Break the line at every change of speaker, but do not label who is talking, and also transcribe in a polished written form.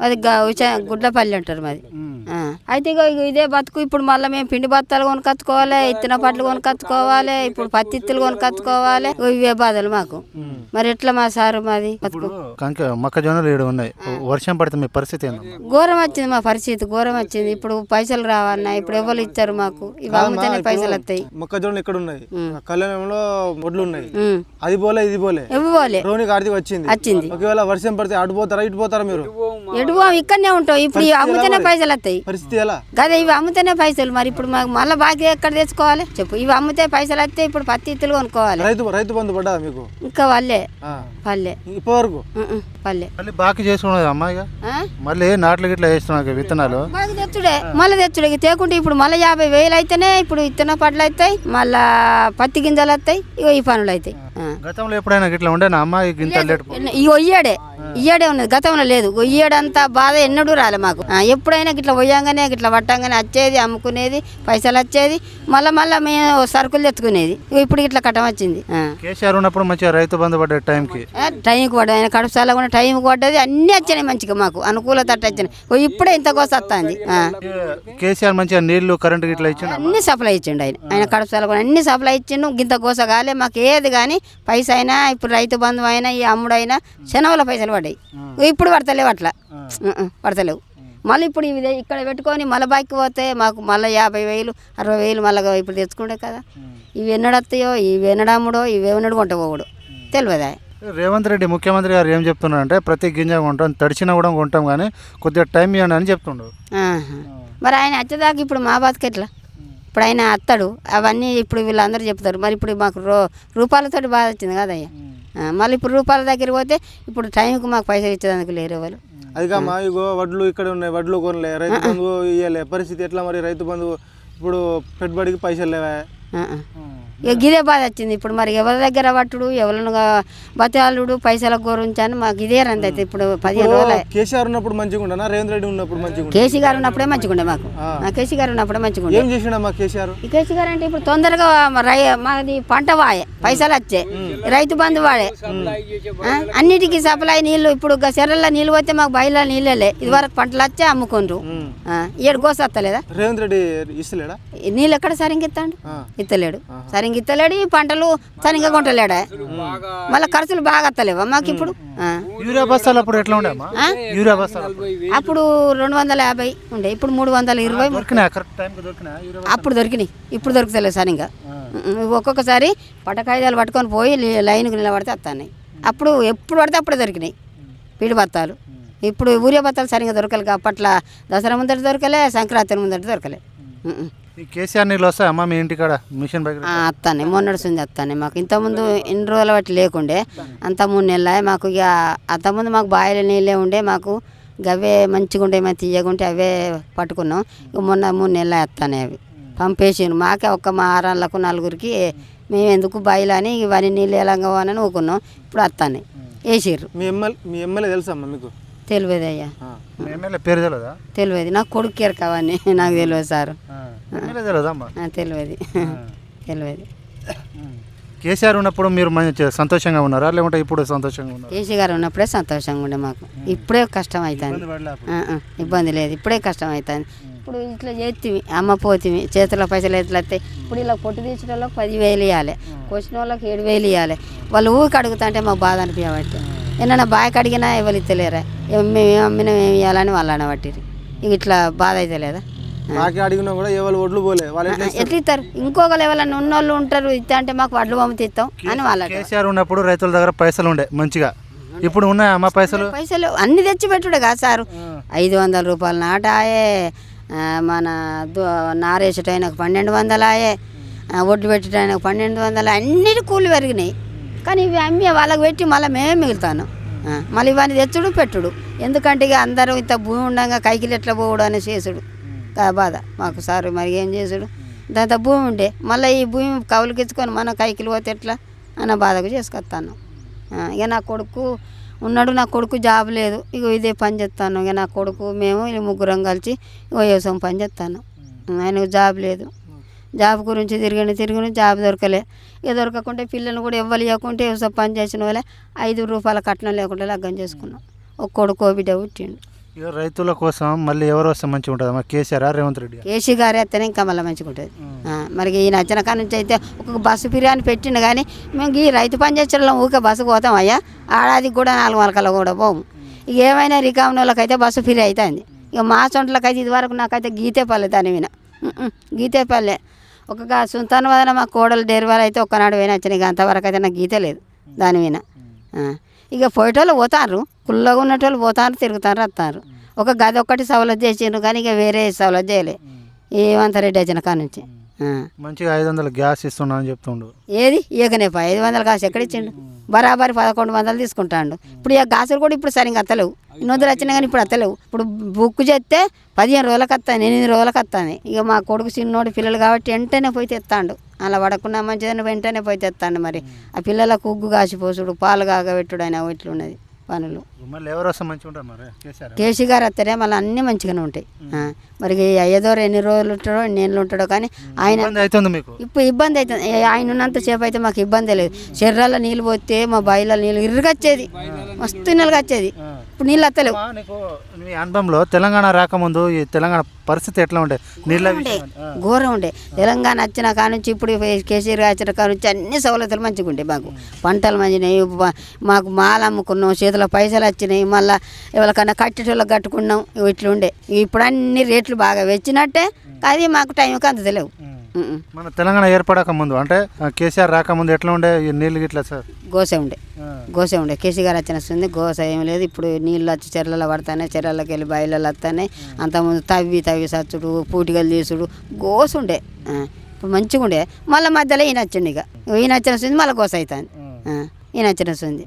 అది గుడ్లపల్లి అంటారు మాది. అయితే ఇదే బతుకు. ఇప్పుడు మళ్ళీ మేము పిండి బత్తాలు కొనుకొచ్చుకోవాలి, ఇత్తన పట్లు కొనుకొచ్చుకోవాలి, ఇప్పుడు పత్తిత్తులు కొనుకొచ్చుకోవాలి. ఇవే బాధలు మాకు. మరి ఎట్లా మా సారు మాది బతుకు.
మొక్కజొన్నలు ఉన్నాయి, వర్షం పడితే మీ పరిస్థితి
ఘోరం వచ్చింది, మా పరిస్థితి ఘోరం వచ్చింది. ఇప్పుడు పైసలు రావన్నా, ఇప్పుడు ఎవరు ఇచ్చారు మాకు? ఇవి అమ్మితేనే పైసలు వస్తాయి.
మొక్కజొన్నలు ఇక్కడ ఉన్నాయి, కళ్యాణంలో ఒడ్లు ఉన్నాయి, అది పోలే ఇది పోలే,
ఎవ్వి పోలే.
రోనికి ఆర్థిక వచ్చింది. ఒకవేళ వర్షం పడితే అటు పోతారా ఇటు పోతారా? మీరు
ఎడువో ఇక్కడనే ఉంటాం. ఇప్పుడు అమ్మితేనే పైసలు వస్తాయి.
పరిస్థితి ఎలా
కదా? ఇవి అమ్మితేనే పైసలు. మరి ఇప్పుడు మాకు మళ్ళీ బాకీ ఎక్కడ తెచ్చుకోవాలి చెప్పు? ఇవి అమ్మితే పైసలు వస్తే ఇప్పుడు పత్తి ఇత్తులు కొనుక్కోవాలి.
రైతు బంధు పడ్డా మీకు?
ఇంకా వాళ్ళే పల్లె
ఇప్పటివరకు
పల్లె
బాకీ చేసుకున్నది అమ్మాయిగా. మళ్ళీ నాట్లు గిట్లా వేస్తున్నా విత్తనాలు
బాగా తెచ్చుడే, మళ్ళీ తెచ్చుడే తేకుంటే ఇప్పుడు మళ్ళీ 50,000 అయితేనే ఇప్పుడు ఇత్తన పట్లు అవుతాయి, మళ్ళా పత్తి గింజలు వస్తాయి. ఇగో ఈ పనులు అవుతాయి.
గతంలో ఎప్పుడైనా గిట్లా ఉండేనా అమ్మాయి
ఇగో ఇయ్యాడే ఉన్నది, గతంలో లేదు. ఇయ్యాడంతా బాధ ఎన్నడూ రాలే మాకు. ఎప్పుడైనా గిట్లా పోయాంగానే గిట్లా పట్టంగానే వచ్చేది, అమ్ముకునేది, పైసలు వచ్చేది, మళ్ళా మేము సరుకులు తెచ్చుకునేది. ఇప్పుడు ఇట్లా కట్టం వచ్చింది.
కేసీఆర్ ఉన్నప్పుడు మంచిగా రైతు బంధు పడ్డ టైంకి
పడ్డది, ఆయన కడుపుసాల కూడా టైంకి పడ్డది. అన్ని వచ్చినాయి మంచిగా, మాకు అనుకూలత వచ్చినాయి. ఇప్పుడే ఇంత కోస వస్తుంది.
కేసీఆర్ మంచిగా నీళ్లు కరెంట్ గిట్లా ఇచ్చిండు,
అన్ని సప్లై ఇచ్చిండు. ఆయన కడుపుసాల కూడా అన్ని సప్లై ఇచ్చిండు. గింత కోస కాలే మాకు ఏది కానీ. పైసా అయినా ఇప్పుడు రైతు బంధు అయినా ఈ అమ్ముడైనా శనవల పైసలు పడ్డాయి. ఇప్పుడు పడతలేవు, అట్లా పడతలేవు. మళ్ళీ ఇప్పుడు ఇవి ఇక్కడ పెట్టుకొని మళ్ళీ బాకి పోతే మాకు మళ్ళీ 50,000 60,000 మళ్ళీ ఇప్పుడు తెచ్చుకుంటే కదా. ఇవి ఎన్నడత్తాయో, ఇవి ఎన్నడమ్ముడో, ఇవి ఎన్నడు కొంట పోవడు తెలియదా.
రేవంత్ రెడ్డి ముఖ్యమంత్రి గారు ఏం చెప్తున్నారంటే ప్రతి గింజ కొంటాం, తడిచినా కూడా కొంటాం, కానీ కొద్దిగా టైం ఇవ్వండి అని చెప్తుండ్రు.
మరి ఆయన వచ్చేదాకా ఇప్పుడు మా బతుకు ఎట్లా? ఇప్పుడు ఆయన అత్తాడు అవన్నీ ఇప్పుడు వీళ్ళందరూ చెప్తారు. మరి ఇప్పుడు మాకు రూపాయలతో బాధ వచ్చింది కదయ్యా. మళ్ళీ ఇప్పుడు రూపాయల దగ్గర పోతే ఇప్పుడు టైంకి మాకు పైసలు ఇచ్చేదానికి లేరు వాళ్ళు.
అదిగా మా ఇగో వడ్లు ఇక్కడ ఉన్నాయి, వడ్లు కొనలే, రైతు బంధు ఇవ్వలే. పరిస్థితి ఎట్లా మరి? రైతు బంధు ఇప్పుడు పెట్టుబడికి పైసలు లేవా?
ఇక గిదే బాధ వచ్చింది. ఇప్పుడు మరి ఎవరి దగ్గర పట్టుడు, ఎవరిని బతాలుడు, పైసల గురించి మాకు ఇదే రంది. అయితే ఇప్పుడు 15 రోజులు.
కేసీఆర్ ఉన్నప్పుడు మంచిగా ఉండనా? రేవంత్ రెడ్డి ఉన్నప్పుడు మంచిగా?
కేసీ గారు ఉన్నప్పుడే మంచిగా ఉండే మాకు. కేసీ గారు ఉన్నప్పుడే మంచిగా ఉండే.
ఏం చేసిండమ్మా కేసీఆర్?
ఈ కేసీ గారు అంటే ఇప్పుడు తొందరగా మాది పంట వాడే, పైసలు వచ్చే, రైతు బంధు వాడే, అన్నిటికీ సప్లై నీళ్లు. ఇప్పుడు చెర్రల్లో నీళ్ళు పోతే మాకు బయలు నీళ్ళే. ఇది వరకు పంటలు వచ్చే అమ్ముకుండ్రు. 7 కోస వస్తలేదా?
రేవంత్ రెడ్డి ఇస్తలేడా
నీళ్ళు? ఎక్కడ సరిగ్గా ఇస్తాడు? ఇస్తలేడు, సరిగ్గా ఇస్తలేడు. ఈ పంటలు సరిగ్గా కొంటలేడా? మళ్ళీ ఖర్చులు బాగా వస్తలేవా మాకు ఇప్పుడు?
యూరియా బస్తాలు అప్పుడు ఎట్లా ఉండే? యూరియా బస్తాలు
అప్పుడు 250 ఉండే, ఇప్పుడు 320. అప్పుడు దొరికినాయి, ఇప్పుడు దొరుకుతలేవు సరిగ్గా. ఒక్కొక్కసారి పటకాయిదాలు పట్టుకొని పోయి లైన్కి నిలబడితే వస్తున్నాయి. అప్పుడు ఎప్పుడు పడితే అప్పుడే దొరికినాయి పీడి బత్తాలు. ఇప్పుడు ఊరియా బత్తాలు సరిగ్గా దొరకలేదు. అప్పట్లో దసరా ముందట దొరకలే, సంక్రాంతి ముందట దొరకలే.
కేసీఆర్ నీళ్ళు వస్తాయి అమ్మ మీ ఇంటికాడ మిషన్
వస్తాను, మొన్నడుస్తుంది వస్తాను. మాకు ఇంతకుముందు ఎన్ని రోజుల బట్టి లేకుండే, అంత 3 నెలలు మాకు. ఇక అంతకుముందు మాకు బాయిల నీళ్ళే ఉండే, మాకు అవే మంచిగా ఉండే, మేము తీయకుంటే అవే పట్టుకున్నాం. ఇక మొన్న 3 నెలలు వస్తానే అవి పంపేసాను. మాకే మా ఆరాళ్ళకు 4గురికి మేము ఎందుకు బాయిలు అని ఇవన్నీ నీళ్ళు ఎలాగో అని ఊకున్నాం. ఇప్పుడు వస్తానే వేసారు.
మీ ఎమ్మెల్యే తెలుసమ్మా మీకు?
తెలియదయ్యా,
పేరు తెలియదా?
తెలియదు. నాకు కొడుకు కేర్ కావని నాకు తెలియదు సార్, తెలియదు.
కేసీఆర్ ఉన్నప్పుడు మీరు మంచి సంతోషంగా ఉన్నారా లేకుంటే ఇప్పుడు సంతోషంగా ఉన్నారు?
కేసీ గారు ఉన్నప్పుడే సంతోషంగా ఉండే మాకు. ఇప్పుడే కష్టం అవుతుంది, ఇబ్బంది లేదు. ఇప్పుడే కష్టం అవుతుంది. ఇప్పుడు ఇట్లా చేతివి అమ్మ పోతివి, చేతిలో పైసలు ఎట్లా వస్తాయి? ఇప్పుడు ఇలా పొట్టు తీసిన వాళ్ళకి 10,000 ఇవ్వాలి, కోసిన వాళ్ళకి 7,000 ఇవ్వాలి. వాళ్ళు ఊరికి అడుగుతుంటే మాకు బాధ అనిపించబట్టి ఏమన్నా బాగా అడిగినా ఎవరు ఇస్తలేరా? మేము అమ్మినా మేము ఇవ్వాలని వాళ్ళు అనబట్టిరు. ఇక ఇట్లా బాధ అయితే లేదా?
అడిగినా కూడా ఎవరు ఒడ్లు పోలే,
ఎట్లా ఇస్తారు? ఇంకొకరు ఎవరైనా ఉన్నోళ్ళు ఉంటారు, ఇస్తా అంటే మాకు వడ్లు పంపిస్తాం అని వాళ్ళ.
కేసీఆర్ ఉన్నప్పుడు రైతుల దగ్గర పైసలు ఉండే మంచిగా, ఇప్పుడు ఉన్నాయా అమ్మ పైసలు?
పైసలు అన్ని తెచ్చి పెట్టుడే కాదు సారు. 500 రూపాయలు నాటాయే, మన నారేసటైనకు 1200 ఆయే, ఒడ్లు పెట్టడానికి 1200, అన్నిటి కూలి పెరిగినాయి. కానీ ఇవి అమ్మి వాళ్ళకి పెట్టి మళ్ళీ మేమే మిగులుతాను. మళ్ళీ ఇవన్నీ తెచ్చుడు పెట్టుడు. ఎందుకంటే ఇక అందరూ ఇంత భూమి ఉండగా కైకిలు ఎట్లా పోవడం అని చేసుడు బాధ మాకు సారు. మరి ఏం చేసుడు? దాంతో భూమి ఉండే మళ్ళీ ఈ భూమి కవులకి ఇచ్చుకొని మన కైకిలు పోతే ఎట్లా అన్న బాధకు చేసుకొస్తాను. ఇక నా కొడుకు ఉన్నాడు, నా కొడుకు జాబ్ లేదు, ఇక ఇదే పని చేస్తాను. ఇక నా కొడుకు మేము 3 కలిసి వ్యవసాయం పని చేస్తాను. ఆయనకు జాబ్ లేదు, జాబ్ గురించి తిరిగి జాబ్ దొరకలే. ఇక దొరకకుంటే పిల్లలు కూడా ఇవ్వాలి ఇవ్వకుంటే వ్యవసాయం పని చేసిన వాళ్ళే 5 రూపాయల కట్నం లేకుండా లగ్గం చేసుకున్నాం. ఒక కొడుకు బిడ్డ పుట్టిండు.
ఇక రైతుల కోసం మళ్ళీ ఎవరు వస్తే మంచిగా ఉంటుంది మా కేసీఆర్ రేవంత్ రెడ్డి
కేసీ గారు వస్తేనే ఇంకా మళ్ళీ మంచిగా ఉంటుంది. మరి ఈ నచ్చిన కాడ నుంచి అయితే ఒక బస్సు ఫిర్యాదు పెట్టిండు కానీ మేము ఈ రైతు పని చేసేవాళ్ళం ఊకే బస్సుకు పోతాం అయ్యా. ఆడాదికి కూడా 4 మలకల్లో కూడా పోము. ఇక ఏమైనా రికామిన వాళ్ళకైతే బస్సు ఫ్రీ అవుతుంది. ఇక మా సొంట్లకైతే ఇదివరకు నాకైతే గీతేపల్లె దాని విన గీతేపల్లె ఒక సుల్తాన్ వదన మా కోడలు డెలివరీ అయితే ఒక్కనాడు పోయినా వచ్చిన ఇక అంతవరకు అయితే నాకు గీత లేదు దాని విన. ఇక పోయేటోళ్ళు పోతారు, కుళ్ళగా ఉన్నటోళ్ళు పోతారు, తిరుగుతారు, వస్తారు. ఒక గది ఒక్కటి సవలత్ చేసిండ్రు కానీ ఇక వేరే సవలత్ చేయలే ఏమంత రెడ్డి వచ్చిన కాడ నుంచి.
మంచిగా 500 గ్యాస్ ఇస్తున్నా అని చెప్తుండు.
ఏది ఇకనే 500 కాసు ఎక్కడ ఇచ్చిండు? బరాబరి 1100 తీసుకుంటాడు. ఇప్పుడు ఇక గాసులు కూడా ఇప్పుడు సరిగ్గా అత్తలేవు. ఇన్నొద్దులు వచ్చినా కానీ ఇప్పుడు అత్తలేవు. ఇప్పుడు బుక్ చేస్తే 15 రోజులకు వస్తాను, 8 రోజులకు వస్తాను. ఇక మా కొడుకు చిన్నోడు పిల్లలు కాబట్టి వెంటనే పోయి తెస్తాడు. అలా పడకుండా మంచిదని వెంటనే పోయి తెస్తాడు. మరి ఆ పిల్లలకు ఉగ్గు కాసిపోసుడు, పాలు కాగబెట్టుడు అయినా ఇట్లున్నది పనులు.
మళ్ళీ ఎవరు వస్తే మంచిగా ఉంటారు మరి కేసీఆర్?
కేసీ గారు వస్తేనే మళ్ళీ అన్నీ మంచిగానే ఉంటాయి. మరి అయ్యేదోరు ఎన్ని రోజులు ఉంటాడో ఎన్ని ఏళ్ళు ఉంటాడో కానీ ఆయన
అవుతుంది మీకు
ఇప్పుడు ఇబ్బంది అవుతుంది. ఆయన ఉన్నంతసేపు అయితే మాకు ఇబ్బంది లేదు. శరీరాల్లో నీళ్ళు పోతే మా బాయిలో నీళ్ళు ఇరుగచ్చేది, మస్తు నీళ్ళకి వచ్చేది. ఇప్పుడు నీళ్ళు వస్తలేవు.
నీకు మీ అనుభవంలో తెలంగాణ రాకముందు ఈ తెలంగాణ పరిస్థితి ఎట్లా ఉండే? నీళ్ళ
ఘోరం ఉండే. తెలంగాణ వచ్చిన కాడ నుంచి ఇప్పుడు కేసీఆర్ వచ్చిన కాడ నుంచి అన్ని సౌలతులు మంచిగా ఉంటాయి. మాకు పంటలు మంచినాయి, మాకు మాల అమ్ముకున్నాం, చేతిలో పైసలు వచ్చినాయి, మళ్ళీ ఎవరికన్నా కట్టేటోళ్ళకి కట్టుకున్నాం. ఇట్లా ఉండే. ఇప్పుడు అన్ని రేట్లు బాగా వచ్చినట్టే అది మాకు టైంకి అందలేవు.
మన తెలంగాణ ఏర్పడక ముందు అంటే కేసీఆర్ రాకముందు ఎట్లా ఉండే ఈ నీళ్ళు గిట్లా సార్?
గోసే ఉండే. కేసీ గారు వచ్చిన వస్తుంది గోస ఏం లేదు. ఇప్పుడు నీళ్ళు వచ్చి చెర్లలో పడతాయి, చెర్లకి వెళ్ళి బయలలో వస్తాయి. అంతకుముందు తవ్వి సచ్చుడు, పూటికలు తీసుడు గోస ఉండే. ఇప్పుడు మంచిగా ఉండే. మళ్ళీ మధ్యలో ఈయన వచ్చిండు. ఇక ఈయన వచ్చిన వస్తుంది మళ్ళీ గోస అవుతుంది. ఈయన వచ్చిన వస్తుంది.